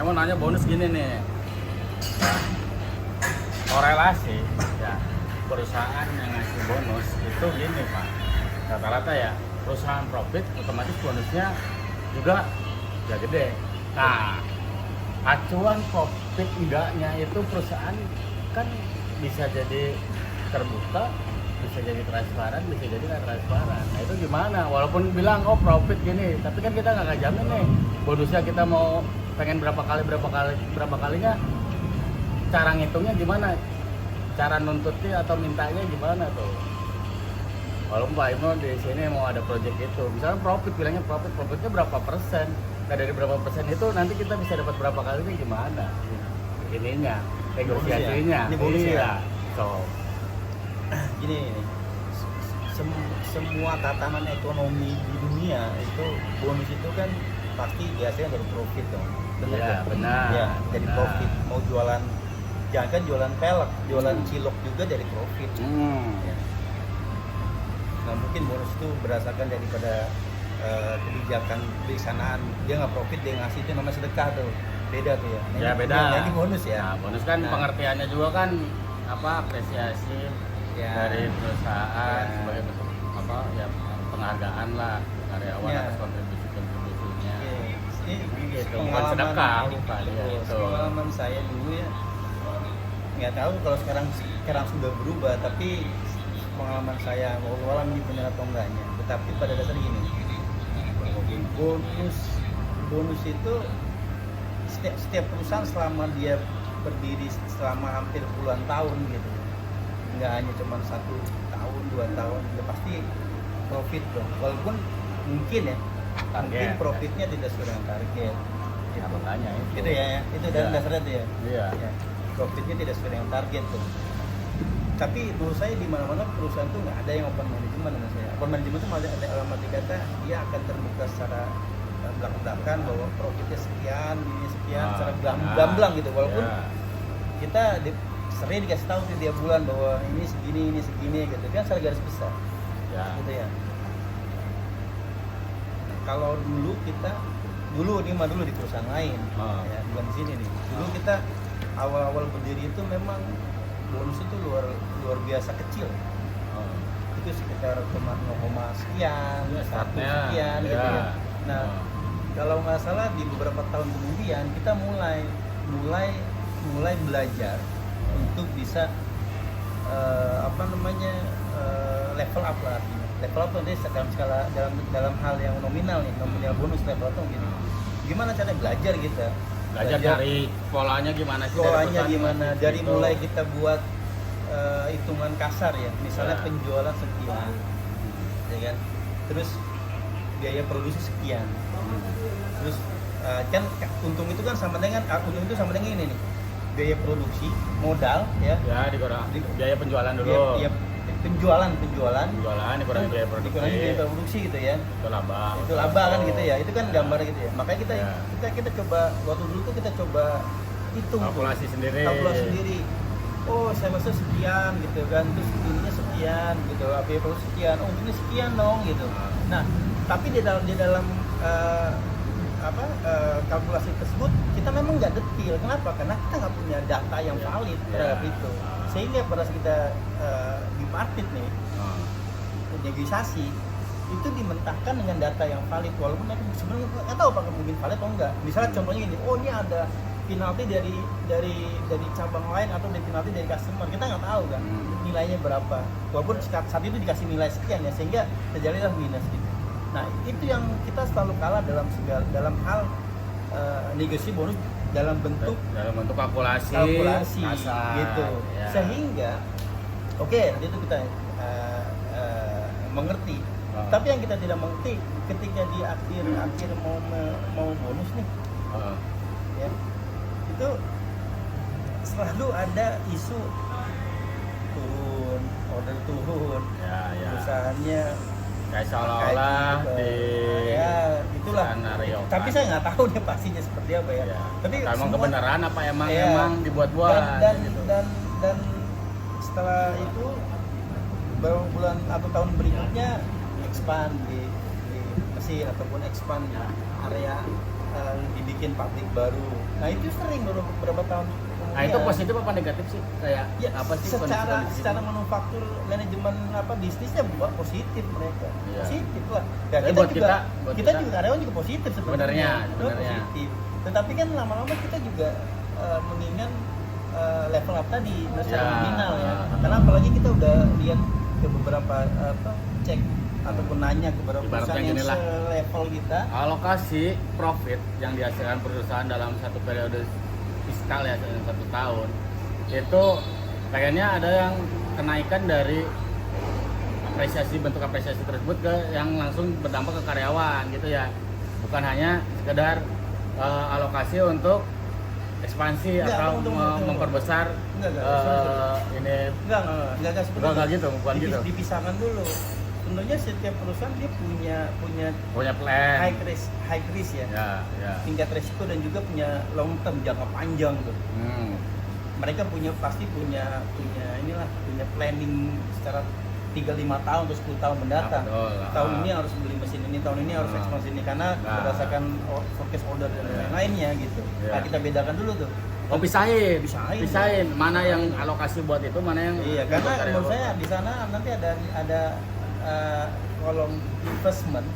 Saya mau nanya bonus gini nih. Ya, korelasi ya perusahaan yang ngasih bonus itu gini Pak. Rata-rata ya perusahaan profit otomatis bonusnya juga ya gede. Nah, acuan profit enggaknya itu perusahaan kan bisa jadi terbuka, bisa jadi transparan, bisa jadi nggak transparan. Nah itu gimana? Walaupun bilang oh profit gini, tapi kan kita nggak jamin nih bonusnya kita mau pengen berapa kalinya, cara ngitungnya gimana? Cara nuntutnya atau mintanya gimana tuh? Walaupun Pak Ibnu di sini mau ada project itu, misalnya profit, bilangnya profitnya berapa persen? Nah dari berapa persen itu nanti kita bisa dapat berapa kalinya gimana? Ininya, negosiasinya. Ini bonus ya? Iya. So, Gini, semua tatanan ekonomi di dunia itu bonus itu kan pasti biasanya dari profit dong. iya benar. Ya, dari benar. profit. Mau jualan, jangan kan jualan pelek, jualan cilok juga dari profit. Ya. Nah mungkin bonus itu berdasarkan daripada kebijakan perencanaan. Dia nggak profit, dia ngasih itu namanya sedekah tuh, beda tuh ya. Nah, Ya beda. Ini bonus ya. Nah, bonus kan Nah. pengertiannya juga kan apa apresiasi Ya. dari perusahaan Ya. sebagai bentuk apa ya penghargaan lah karyawan Ya. atas kontribusinya. Ini Gitu, bukan sedekah, bukan ya itu. pengalaman saya dulu ya, nggak tahu kalau sekarang sudah berubah, tapi pengalaman saya walau ini benar atau enggaknya, tetapi pada dasarnya gini, bonus itu setiap perusahaan selama dia berdiri selama hampir puluhan tahun gitu, nggak hanya cuma 1 tahun 2 tahun, ya pasti profit dong, walaupun mungkin ya mungkin profitnya tidak sesuai dengan target Ya, makanya itu. gitu ya, itu dan Iya. dasarnya tuh ya. Iya. Ya, profitnya tidak sesuai dengan target tuh. Tapi menurut saya di mana-mana perusahaan tuh nggak ada yang open management menurut saya. Open management itu maksudnya ada dalam arti kata dia akan terbuka secara belak-belakan bahwa profitnya sekian, ini sekian, secara gamblang gitu. Walaupun kita sering dikasih tahu di tiap bulan bahwa ini segini gitu kan secara garis besar. Ya. Gitu ya. Kalau dulu ini mah dulu di perusahaan lain, ya bukan di sini nih. Dulu kita awal-awal berdiri itu memang bonus itu luar biasa kecil. Itu sekitar 0, sekian, Ya, 1 startnya, sekian gitu ya. ya. Nah, kalau nggak salah di beberapa tahun kemudian kita mulai belajar untuk bisa level up lah artinya. Level up nanti dalam hal yang nominal bonus level up tuh gini. Gimana cara belajar kita? Belajar dari polanya gimana sih? Polanya dari gimana? perusahaan Dari itu. mulai kita buat hitungan kasar ya, misalnya Ya. penjualan sekian, ya kan? Terus biaya produksi sekian. Terus kan untung itu kan sama dengan ini nih, biaya produksi, modal ya. Ya, biaya penjualan dulu. Biaya penjualan Penjualan dikurangi biaya produksi. dikurangi biaya produksi gitu ya. Itu laba. Itu laba kan gitu ya. Itu kan gambar gitu ya. Makanya Ya. kita coba waktu dulu tuh kita coba hitung Kalkulasi sendiri. Oh, saya masuk sekian gitu kan. Terus ininya sekian gitu. Biaya produksi sekian. Oh, ini sekian dong gitu. Nah, tapi di dalam kalkulasi tersebut kita memang nggak detail. Kenapa? Karena kita nggak punya data yang valid terhadap itu. Sehingga pada saat kita dipartit nih, negosiasi itu dimentahkan dengan data yang valid, walaupun aku sebenarnya nggak tahu apakah mungkin valid atau enggak. Misalnya contohnya ini, oh ini ada penalti dari cabang lain atau penalti dari customer, kita nggak tahu kan nilainya berapa, walaupun saat itu dikasih nilai sekian ya, sehingga terjadilah minus gitu. Nah itu yang kita selalu kalah dalam hal negosiasi bonus dalam bentuk kalkulasi kasar, gitu ya. Sehingga nanti itu kita mengerti. Tapi yang kita tidak mengerti ketika di akhir mau bonus nih ya, itu selalu ada isu order turun, ya. perusahaannya Kayak seolah-olah di itulah. skenario. Tapi saya nggak tahu nih pastinya seperti apa ya. Tapi emang kebenaran apa emang dibuat-buat dan setelah itu beberapa bulan atau tahun berikutnya expand di Mesir ataupun expand di area dibikin pabrik baru. Nah itu sering beberapa tahun kemudian. Nah itu positif apa negatif sih? Kayak Ya, apa sih secara manufaktur manajemen bisnisnya buat positif mereka. Iya. Positif lah. Ya, Tapi kita buat juga buat kita juga karyawan juga positif Sebenarnya. positif. Tetapi kan lama-lama kita juga mengingat level up tadi secara Ya. nominal ya. Karena apalagi kita udah lihat ke beberapa cek ataupun nanya ke beberapa Ibaratnya perusahaan yang gini lah. selevel kita. alokasi profit yang dihasilkan perusahaan dalam satu periode fiskal ya dalam 1 tahun itu kayaknya ada yang kenaikan dari bentuk apresiasi tersebut ke yang langsung berdampak ke karyawan gitu ya, bukan hanya sekedar alokasi untuk ekspansi Enggak, atau tunggu. memperbesar ini Enggak seperti enggak gitu, bukan gitu. Dipisahkan dulu. Tentunya setiap perusahaan dia punya plan high risk ya. ya. Tingkat resiko dan juga punya long term, jangka panjang tuh. Mereka pasti punya planning secara 3-5 tahun atau 10 tahun mendatang. Betul. Tahun ini harus beli mesin ini, tahun ini harus ekspansi ini karena berdasarkan forecast order dan lain-lainnya gitu. Ya. Nah, kita bedakan dulu tuh. Oh pisahin. Pisahin. Mana yang alokasi buat itu, mana yang Iya, karena untuk karyawan. menurut saya di sana nanti ada kolom investment,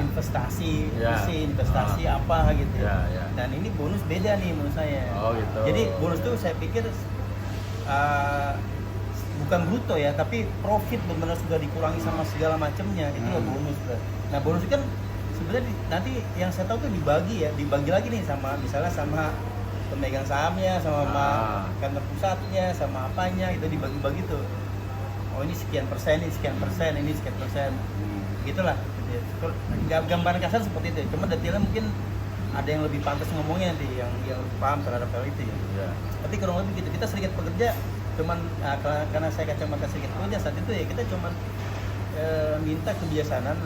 investasi, mesin, investasi apa gitu. Ya. Dan ini bonus beda nih menurut saya. Oh gitu. Jadi bonus tuh saya pikir bukan bruto ya, tapi profit benar-benar sudah dikurangi sama segala macamnya, itu lah bonus lah. Nah bonus itu kan sebenarnya nanti yang saya tahu tuh dibagi lagi nih sama misalnya sama pemegang sahamnya, sama kantor pusatnya, sama apanya itu dibagi-bagi tuh. Oh ini sekian persen, ini sekian persen, ini sekian persen, gitulah. Gambaran kasar seperti itu. Cuma detailnya mungkin ada yang lebih pantas ngomongnya nanti, yang lebih paham terhadap hal itu ya. Ya. Tapi kurang lebih gitu. Kita serikat pekerja, cuman karena saya kacamata serikat pekerja saat itu ya kita cuman minta kebijaksanaan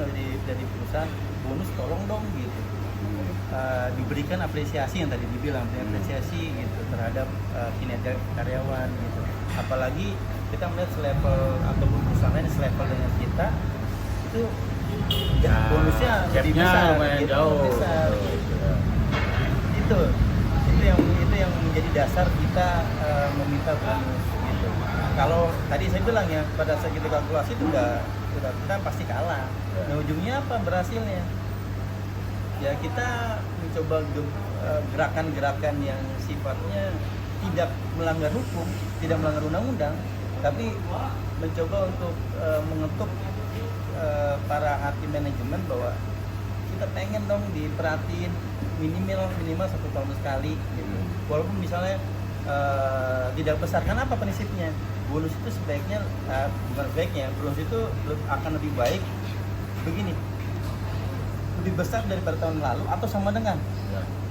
dari perusahaan, bonus tolong dong gitu. Diberikan apresiasi yang tadi dibilang, apresiasi gitu terhadap kinerja karyawan gitu. Apalagi kita melihat selevel ataupun perusahaan lain selevel dengan kita itu bonusnya lebih besar, lumayan jauh. besar gitu. Itu yang menjadi dasar kita meminta bonus gitu. Kalau tadi saya bilang ya pada saat kita kalkulasi itu kita pasti kalah. Nah ujungnya apa berhasilnya? Ya kita mencoba gerakan-gerakan yang sifatnya tidak melanggar hukum, tidak melanggar undang-undang, tapi mencoba untuk mengetuk para hakim manajemen bahwa kita pengen dong diperhatiin minimal 1 tahun sekali gitu. Walaupun misalnya tidak besar, karena apa prinsipnya? Bonus itu sebaiknya bukan sebaiknya, bonus itu akan lebih baik begini, lebih besar daripada tahun lalu atau sama dengan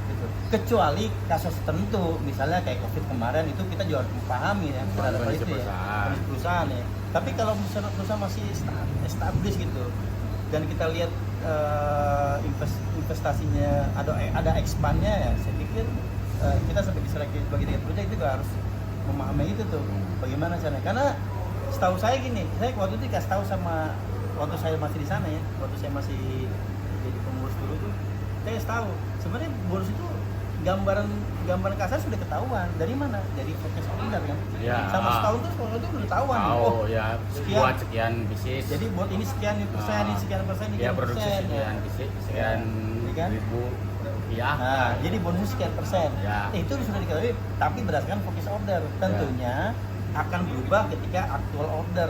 gitu. Kecuali kasus tertentu misalnya kayak COVID kemarin, itu kita juga harus memahami ya terhadap hal itu ya, kondisi perusahaan ya. Tapi kalau misalnya perusahaan masih established gitu dan kita lihat investasinya ada expand-nya ya, saya pikir kita sebagai direktur pekerja itu juga harus memahami itu tuh bagaimana caranya. Karena setahu saya gini, saya waktu itu dikasih tahu sama waktu saya masih di sana ya, waktu saya masih jadi pengurus dulu tuh, saya tahu sebenarnya bonus itu gambaran kasar sudah ketahuan dari mana, dari forecast order kan ya, sama setahun tuh kalau itu udah ketahuan ya sekian, buat sekian bisnis, jadi buat ini sekian persen, ini sekian persen, ini ya sekian produksi persen sekian ya. bisnis sekian kan? ribu rupiah. Nah, jadi bonusnya sekian persen. Ya. Itu sudah diketahui, tapi berdasarkan forecast order. Tentunya akan berubah ketika actual order.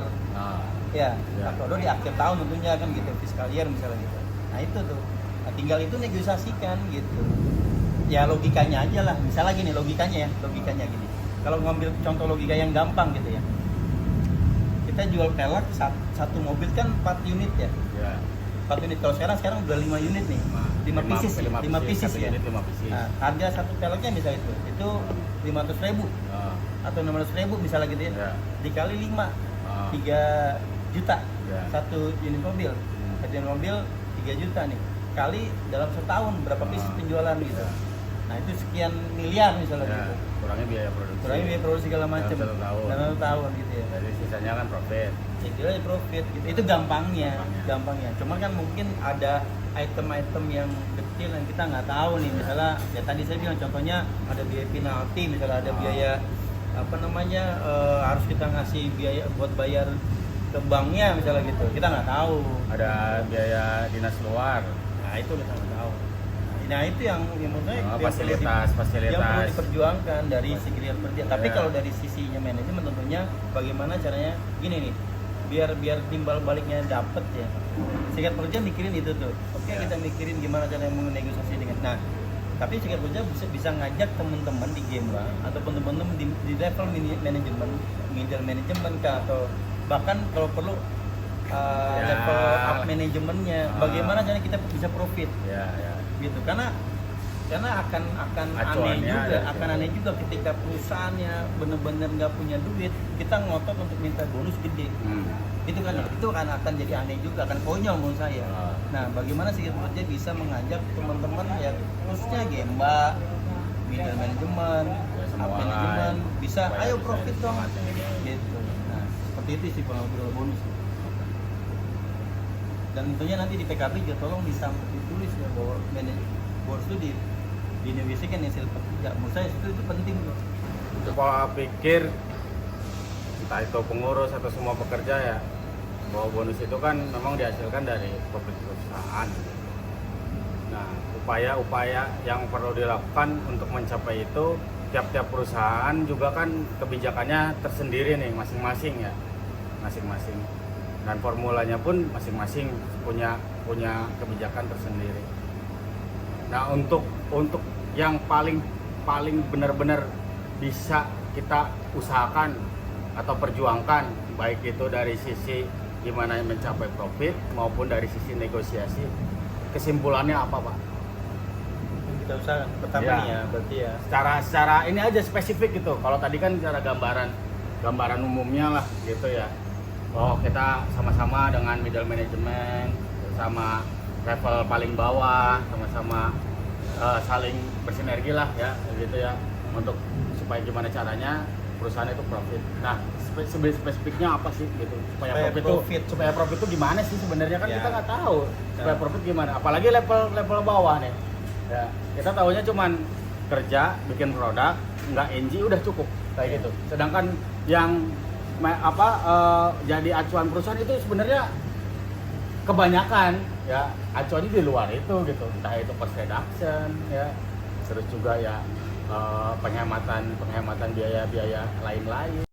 Ya. Actual order di akhir tahun tentunya kan gitu, fiscal year misalnya gitu. Nah itu tuh. Nah, tinggal itu negosiasikan gitu. Ya logikanya aja lah. Misalnya gini logikanya gini. Kalau ngambil contoh logika yang gampang gitu ya. Kita jual pelek satu mobil kan 4 unit ya. 4 unit. Kalau sekarang udah 5 unit nih. 5 pieces ya. Nah, harga satu peleknya misalnya itu 500.000 atau 600.000 misalnya gitu ya. Dikali 5 3 juta. Satu unit mobil. Satu unit mobil 3 juta nih. Kali dalam setahun berapa pieces penjualan gitu. Nah itu sekian miliar misalnya Ya, gitu. kurangnya biaya produksi. Kurangnya biaya produksi segala macam. Dalam 1 tahun. Dalam 1 tahun gitu ya. Jadi sisanya kan profit. Jadi aja profit gitu. Itu gampangnya. Cuman kan mungkin ada item-item yang kecil yang kita nggak tahu nih. Misalnya ya tadi saya bilang contohnya ada biaya penalti, misalnya ada biaya apa namanya harus kita ngasih biaya buat bayar ke banknya misalnya gitu. Kita nggak tahu. Ada biaya dinas luar. Nah itu kita nggak tahu. Nah itu yang menurut saya yang Fasilitas yang perlu diperjuangkan dari segi kerja. Tapi Ya. kalau dari sisinya manajemen tentunya bagaimana caranya gini nih, biar timbal baliknya dapet ya. Serikat pekerja mikirin itu tuh. Oke, Ya. kita mikirin gimana caranya menegosiasi dengan. Nah, tapi serikat pekerja bisa ngajak teman-teman di Gemba ataupun teman-teman di level manajemen, middle manajemen kah, atau bahkan kalau perlu Ya. level up manajemennya. Bagaimana caranya kita bisa profit Ya, ya. gitu, karena akan Acuannya aneh juga ada akan sih. aneh juga ketika perusahaannya bener-bener nggak punya duit, kita ngotot untuk minta bonus gede, itu kan itu kan akan jadi aneh juga, akan konyol menurut saya. Ah. Nah bagaimana sih kerja bisa mengajak teman-teman ya khususnya Gemba, middle management, Ya, up semua manajemen lah. bisa Supaya ayo bisa profit dong semangatnya. gitu. Nah seperti itu sih pengaruh bonus. Dan tentunya nanti di PKB juga tolong ditulis ya bahwa bonus itu dinegosiasikan hasil pekerja. Menurut saya itu penting tuh. Itu pola pikir entah itu pengurus atau semua pekerja ya, bahwa bonus itu kan memang dihasilkan dari profit perusahaan. Nah, upaya-upaya yang perlu dilakukan untuk mencapai itu, tiap-tiap perusahaan juga kan kebijakannya tersendiri nih masing-masing ya, masing-masing. Dan formulanya pun masing-masing punya kebijakan tersendiri. Nah, untuk yang paling benar-benar bisa kita usahakan atau perjuangkan, baik itu dari sisi gimana mencapai profit maupun dari sisi negosiasi, kesimpulannya apa, Pak? Yang kita usahakan pertama Ya. nih ya berarti ya. Secara ini aja spesifik gitu. Kalau tadi kan secara gambaran umumnya lah gitu ya. Oh, kita sama-sama dengan middle management, sama level paling bawah, sama-sama saling bersinergi lah ya gitu ya, untuk supaya gimana caranya perusahaan itu profit. Nah, spesifiknya apa sih gitu supaya profit itu gimana sih sebenarnya kan Ya. kita nggak tahu supaya profit gimana, apalagi level bawah nih ya, kita tahunya cuman kerja bikin produk nggak NG udah cukup kayak gitu, sedangkan yang jadi acuan perusahaan itu sebenarnya kebanyakan ya acuannya di luar itu gitu, entah itu cost reduction ya, terus juga ya penghematan biaya lain-lain.